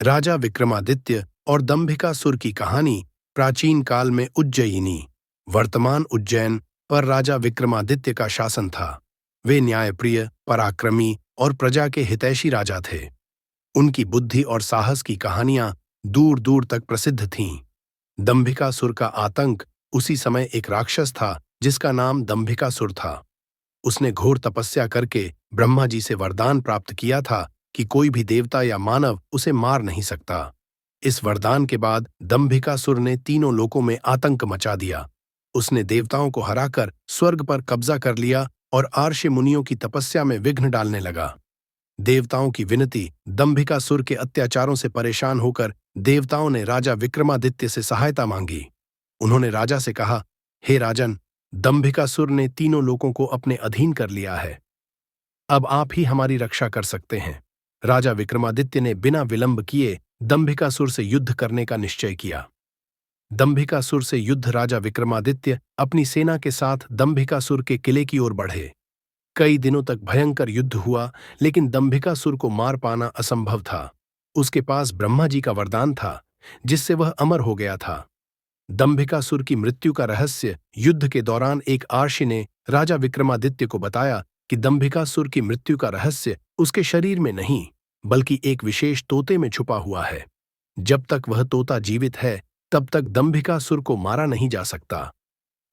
राजा विक्रमादित्य और दंभिकासुर की कहानी प्राचीन काल में उज्जयिनी, वर्तमान उज्जैन पर राजा विक्रमादित्य का शासन था। वे न्यायप्रिय, पराक्रमी और प्रजा के हितैषी राजा थे। उनकी बुद्धि और साहस की कहानियां दूर दूर तक प्रसिद्ध थीं। दंभिकासुर का आतंक उसी समय एक राक्षस था जिसका नाम दंभिकासुर था। उसने घोर तपस्या करके ब्रह्मा जी से वरदान प्राप्त किया था कि कोई भी देवता या मानव उसे मार नहीं सकता। इस वरदान के बाद दंभिकासुर ने तीनों लोकों में आतंक मचा दिया। उसने देवताओं को हराकर स्वर्ग पर कब्जा कर लिया और आर्षि मुनियों की तपस्या में विघ्न डालने लगा। देवताओं की विनती, दंभिकासुर के अत्याचारों से परेशान होकर देवताओं ने राजा विक्रमादित्य से सहायता मांगी। उन्होंने राजा से कहा, हे राजन, दंभिकासुर ने तीनों लोकों को अपने अधीन कर लिया है। अब आप ही हमारी रक्षा कर सकते हैं। राजा विक्रमादित्य ने बिना विलंब किए दंभिकासुर से युद्ध करने का निश्चय किया। दंभिकासुर से युद्ध राजा विक्रमादित्य अपनी सेना के साथ दंभिकासुर के किले की ओर बढ़े। कई दिनों तक भयंकर युद्ध हुआ, लेकिन दंभिकासुर को मार पाना असंभव था। उसके पास ब्रह्मा जी का वरदान था, जिससे वह अमर हो गया था। दंभिकासुर की मृत्यु का रहस्य युद्ध के दौरान एक आर्षि ने राजा विक्रमादित्य को बताया कि दंभिकासुर की मृत्यु का रहस्य उसके शरीर में नहीं, बल्कि एक विशेष तोते में छुपा हुआ है। जब तक वह तोता जीवित है, तब तक दंभिकासुर को मारा नहीं जा सकता।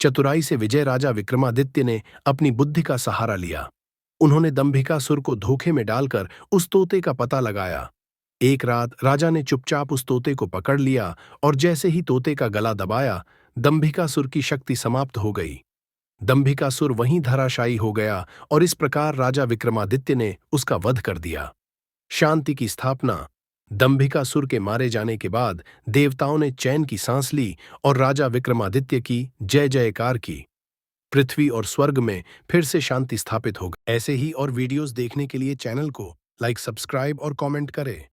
चतुराई से विजय राजा विक्रमादित्य ने अपनी बुद्धि का सहारा लिया। उन्होंने दंभिकासुर को धोखे में डालकर उस तोते का पता लगाया। एक रात राजा ने चुपचाप उस तोते को पकड़ लिया और जैसे ही तोते का गला दबाया, दंभिकासुर की शक्ति समाप्त हो गई। दंभिकासुर वहीं धराशायी हो गया और इस प्रकार राजा विक्रमादित्य ने उसका वध कर दिया। शांति की स्थापना। दंभिकासुर के मारे जाने के बाद देवताओं ने चैन की सांस ली और राजा विक्रमादित्य की जय जयकार की। पृथ्वी और स्वर्ग में फिर से शांति स्थापित हो गई। ऐसे ही और वीडियोस देखने के लिए चैनल को लाइक, सब्सक्राइब और कमेंट करें।